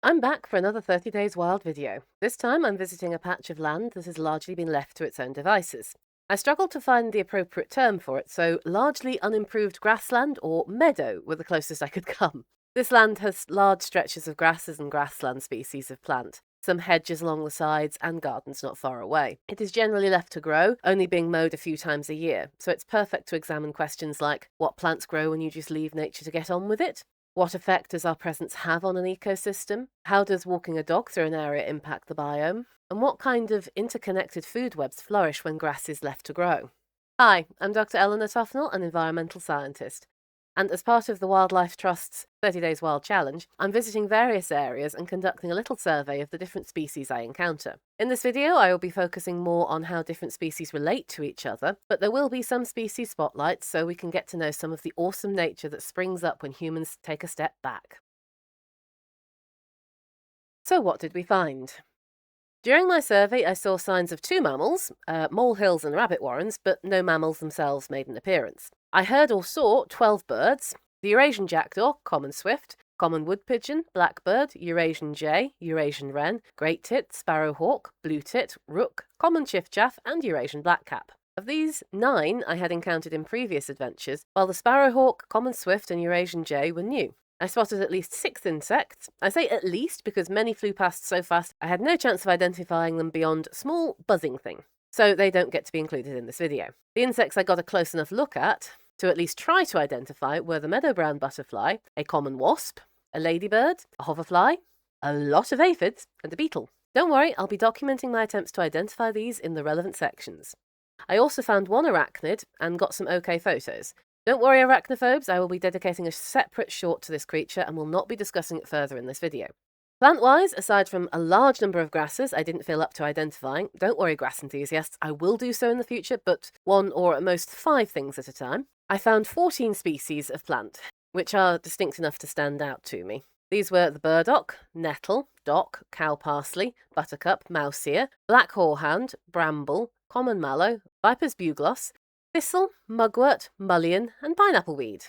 I'm back for another 30 Days Wild video. This time I'm visiting a patch of land that has largely been left to its own devices. I struggled to find the appropriate term for it, so largely unimproved grassland or meadow were the closest I could come. This land has large stretches of grasses and grassland species of plant, some hedges along the sides and gardens not far away. It is generally left to grow, only being mowed a few times a year, so it's perfect to examine questions like what plants grow when you just leave nature to get on with it? What effect does our presence have on an ecosystem? How does walking a dog through an area impact the biome? And what kind of interconnected food webs flourish when grass is left to grow? Hi, I'm Dr. Eleanor Tufnell, an environmental scientist. And as part of the Wildlife Trust's 30 Days Wild Challenge, I'm visiting various areas and conducting a little survey of the different species I encounter. In this video, I will be focusing more on how different species relate to each other, but there will be some species spotlights so we can get to know some of the awesome nature that springs up when humans take a step back. So what did we find? During my survey, I saw signs of two mammals, molehills and rabbit warrens, but no mammals themselves made an appearance. I heard or saw 12 birds: the Eurasian jackdaw, common swift, common wood pigeon, blackbird, Eurasian jay, Eurasian wren, great tit, sparrowhawk, blue tit, rook, common chiffchaff, and Eurasian blackcap. Of these, 9 I had encountered in previous adventures, while the sparrowhawk, common swift, and Eurasian jay were new. I spotted at least 6 insects. I say at least because many flew past so fast I had no chance of identifying them beyond small buzzing thing, so they don't get to be included in this video. The insects I got a close enough look at to least try to identify were the meadow brown butterfly, a common wasp, a ladybird, a hoverfly, a lot of aphids, and a beetle. Don't worry, I'll be documenting my attempts to identify these in the relevant sections. I also found 1 arachnid and got some okay photos. Don't worry, arachnophobes, I will be dedicating a separate short to this creature and will not be discussing it further in this video. Plant-wise, aside from a large number of grasses I didn't feel up to identifying, don't worry grass enthusiasts, I will do so in the future, but 1 or at most 5 things at a time. I found 14 species of plant, which are distinct enough to stand out to me. These were the burdock, nettle, dock, cow-parsley, buttercup, mouse-ear, black horehound, bramble, common mallow, viper's bugloss, thistle, mugwort, mullein, and pineapple weed.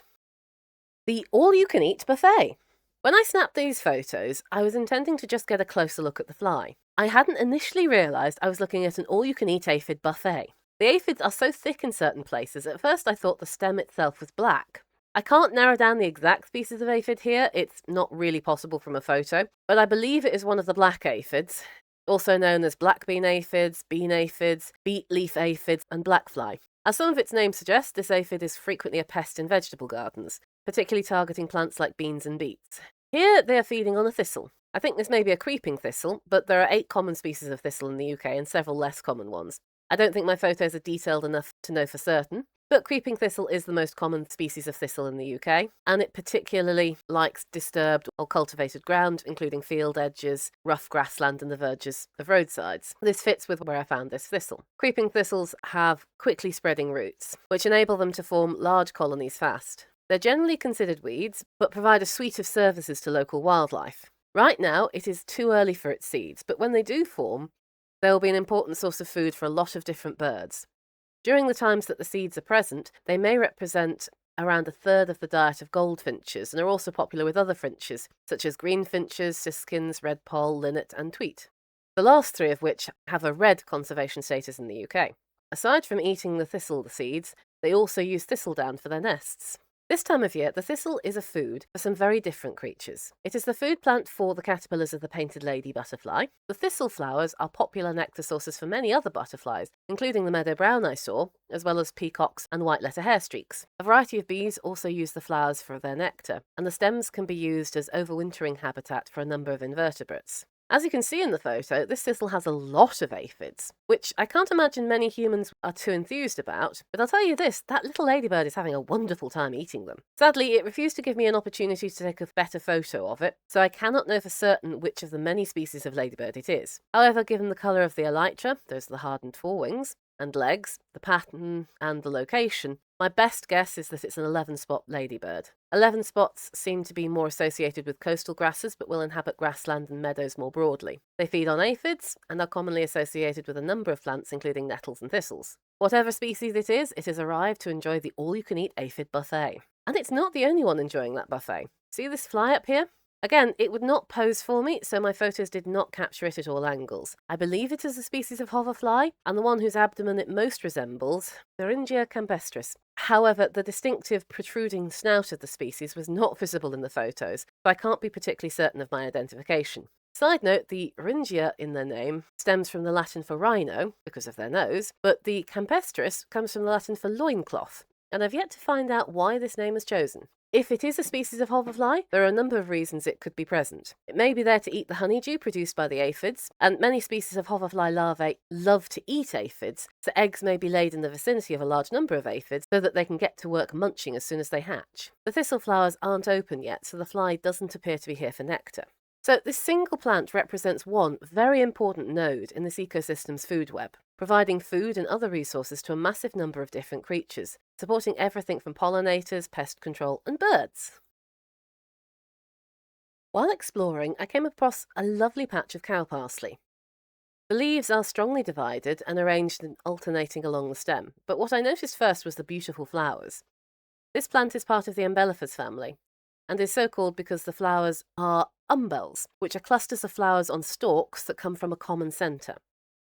The all-you-can-eat buffet. When I snapped these photos, I was intending to just get a closer look at the fly. I hadn't initially realised I was looking at an all-you-can-eat aphid buffet. The aphids are so thick in certain places, at first I thought the stem itself was black. I can't narrow down the exact species of aphid here, it's not really possible from a photo, but I believe it is one of the black aphids, also known as black bean aphids, beet leaf aphids, and blackfly. As some of its name suggests, this aphid is frequently a pest in vegetable gardens, particularly targeting plants like beans and beets. Here they are feeding on a thistle. I think this may be a creeping thistle, but there are 8 common species of thistle in the UK and several less common ones. I don't think my photos are detailed enough to know for certain, but creeping thistle is the most common species of thistle in the UK, and it particularly likes disturbed or cultivated ground, including field edges, rough grassland, and the verges of roadsides. This fits with where I found this thistle. Creeping thistles have quickly spreading roots, which enable them to form large colonies fast. They're generally considered weeds, but provide a suite of services to local wildlife. Right now, it is too early for its seeds, but when they do form, they will be an important source of food for a lot of different birds. During the times that the seeds are present, they may represent around 1/3 of the diet of goldfinches and are also popular with other finches, such as greenfinches, siskins, redpoll, linnet, and tweet. The last 3 of which have a red conservation status in the UK. Aside from eating the thistle seeds, they also use thistledown for their nests. This time of year, the thistle is a food for some very different creatures. It is the food plant for the caterpillars of the painted lady butterfly. The thistle flowers are popular nectar sources for many other butterflies, including the meadow brown I saw, as well as peacocks and white letter hairstreaks. A variety of bees also use the flowers for their nectar, and the stems can be used as overwintering habitat for a number of invertebrates. As you can see in the photo, this thistle has a lot of aphids, which I can't imagine many humans are too enthused about, but I'll tell you this, that little ladybird is having a wonderful time eating them. Sadly, it refused to give me an opportunity to take a better photo of it, so I cannot know for certain which of the many species of ladybird it is. However, given the colour of the elytra, those are the hardened forewings, and legs, the pattern, and the location, my best guess is that it's an 11-spot ladybird. 11 spots seem to be more associated with coastal grasses, but will inhabit grassland and meadows more broadly. They feed on aphids, and are commonly associated with a number of plants, including nettles and thistles. Whatever species it has arrived to enjoy the all-you-can-eat aphid buffet. And it's not the only one enjoying that buffet. See this fly up here? Again, it would not pose for me, so my photos did not capture it at all angles. I believe it is a species of hoverfly, and the one whose abdomen it most resembles, Thuringia campestris. However, the distinctive protruding snout of the species was not visible in the photos, so I can't be particularly certain of my identification. Side note, the Thuringia in their name stems from the Latin for rhino, because of their nose, but the campestris comes from the Latin for loincloth, and I've yet to find out why this name is chosen. If it is a species of hoverfly, there are a number of reasons it could be present. It may be there to eat the honeydew produced by the aphids, and many species of hoverfly larvae love to eat aphids, so eggs may be laid in the vicinity of a large number of aphids so that they can get to work munching as soon as they hatch. The thistle flowers aren't open yet, so the fly doesn't appear to be here for nectar. So this single plant represents one very important node in this ecosystem's food web, providing food and other resources to a massive number of different creatures, supporting everything from pollinators, pest control, and birds. While exploring, I came across a lovely patch of cow-parsley. The leaves are strongly divided and arranged and alternating along the stem, but what I noticed first was the beautiful flowers. This plant is part of the Umbellifers family, and is so called because the flowers are umbels, which are clusters of flowers on stalks that come from a common centre.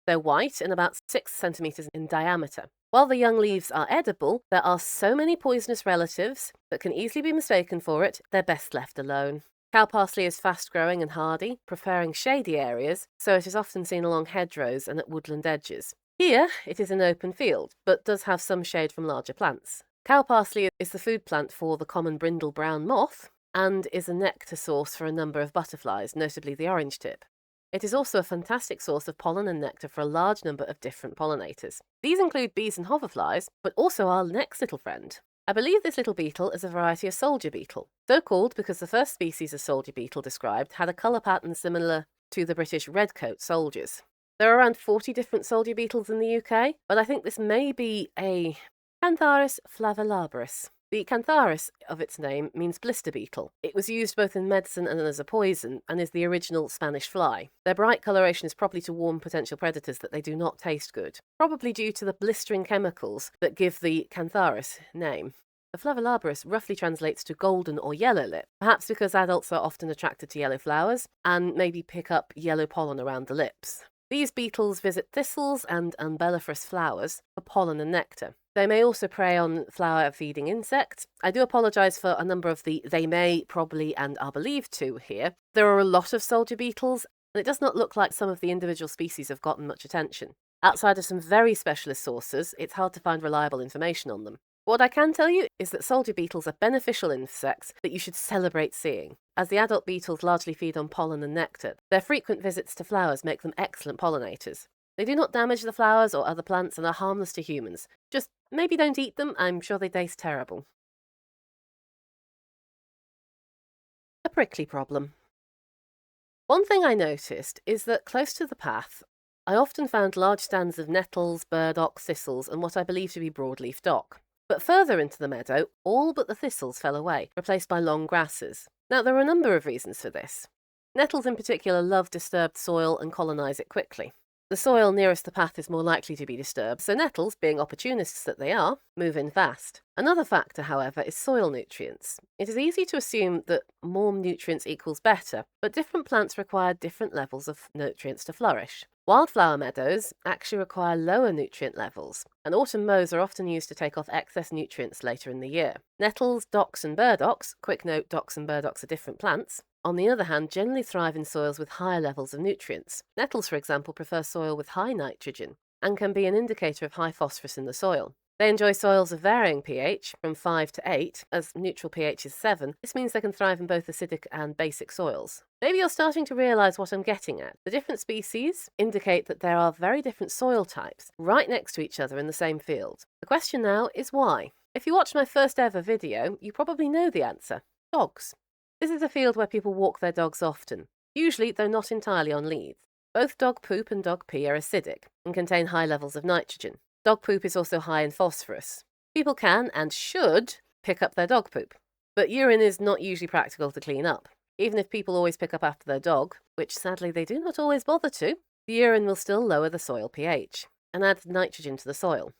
They're white and about 6 centimetres in diameter. While the young leaves are edible, there are so many poisonous relatives that can easily be mistaken for it, they're best left alone. Cow-parsley is fast-growing and hardy, preferring shady areas, so it is often seen along hedgerows and at woodland edges. Here, it is an open field, but does have some shade from larger plants. Cow-parsley is the food plant for the common Brindled Brown moth, and is a nectar source for a number of butterflies, notably the orange tip. It is also a fantastic source of pollen and nectar for a large number of different pollinators. These include bees and hoverflies, but also our next little friend. I believe this little beetle is a variety of soldier beetle, so called because the first species of soldier beetle described had a colour pattern similar to the British redcoat soldiers. There are around 40 different soldier beetles in the UK, but I think this may be a Cantharis Flavilabris. The Cantharis of its name means blister beetle. It was used both in medicine and as a poison, and is the original Spanish fly. Their bright coloration is probably to warn potential predators that they do not taste good, probably due to the blistering chemicals that give the Cantharis name. The Flavilabris roughly translates to golden or yellow lip, perhaps because adults are often attracted to yellow flowers, and maybe pick up yellow pollen around the lips. These beetles visit thistles and umbelliferous flowers for pollen and nectar. They may also prey on flower-feeding insects. I do apologise for a number of the they may, probably, and are believed to here. There are a lot of soldier beetles, and it does not look like some of the individual species have gotten much attention. Outside of some very specialist sources, it's hard to find reliable information on them. What I can tell you is that soldier beetles are beneficial insects that you should celebrate seeing. As the adult beetles largely feed on pollen and nectar, their frequent visits to flowers make them excellent pollinators. They do not damage the flowers or other plants and are harmless to humans. Just maybe don't eat them, I'm sure they taste terrible. A prickly problem. One thing I noticed is that close to the path, I often found large stands of nettles, burdock, thistles, and what I believe to be broadleaf dock. But further into the meadow, all but the thistles fell away, replaced by long grasses. Now, there are a number of reasons for this. Nettles in particular love disturbed soil and colonise it quickly. The soil nearest the path is more likely to be disturbed, so nettles, being opportunists that they are, move in fast. Another factor, however, is soil nutrients. It is easy to assume that more nutrients equals better, but different plants require different levels of nutrients to flourish. Wildflower meadows actually require lower nutrient levels, and autumn mows are often used to take off excess nutrients later in the year. Nettles, docks and burdocks, quick note, docks and burdocks are different plants, on the other hand, generally thrive in soils with higher levels of nutrients. Nettles, for example, prefer soil with high nitrogen, and can be an indicator of high phosphorus in the soil. They enjoy soils of varying pH, from 5 to 8, as neutral pH is 7. This means they can thrive in both acidic and basic soils. Maybe you're starting to realise what I'm getting at. The different species indicate that there are very different soil types right next to each other in the same field. The question now is why? If you watched my first ever video, you probably know the answer. Dogs. This is a field where people walk their dogs often, usually, though not entirely, on leads. Both dog poop and dog pee are acidic and contain high levels of nitrogen. Dog poop is also high in phosphorus. People can and should pick up their dog poop, but urine is not usually practical to clean up. Even if people always pick up after their dog, which sadly they do not always bother to, the urine will still lower the soil pH and add nitrogen to the soil.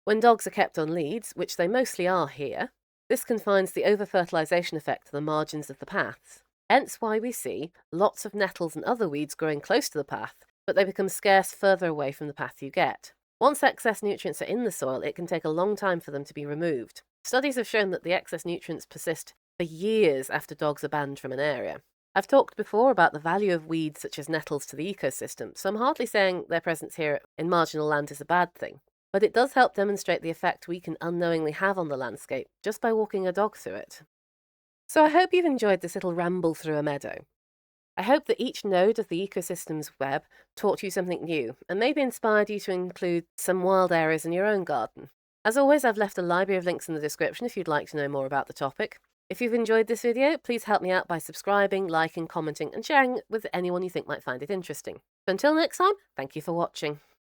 When dogs are kept on leads, which they mostly are here, this confines the over-fertilisation effect to the margins of the paths. Hence why we see lots of nettles and other weeds growing close to the path, but they become scarce further away from the path you get. Once excess nutrients are in the soil, it can take a long time for them to be removed. Studies have shown that the excess nutrients persist for years after dogs are banned from an area. I've talked before about the value of weeds such as nettles to the ecosystem, so I'm hardly saying their presence here in marginal land is a bad thing. But it does help demonstrate the effect we can unknowingly have on the landscape just by walking a dog through it. So I hope you've enjoyed this little ramble through a meadow. I hope that each node of the ecosystem's web taught you something new and maybe inspired you to include some wild areas in your own garden. As always, I've left a library of links in the description if you'd like to know more about the topic. If you've enjoyed this video, please help me out by subscribing, liking, commenting and sharing it with anyone you think might find it interesting. So until next time, thank you for watching.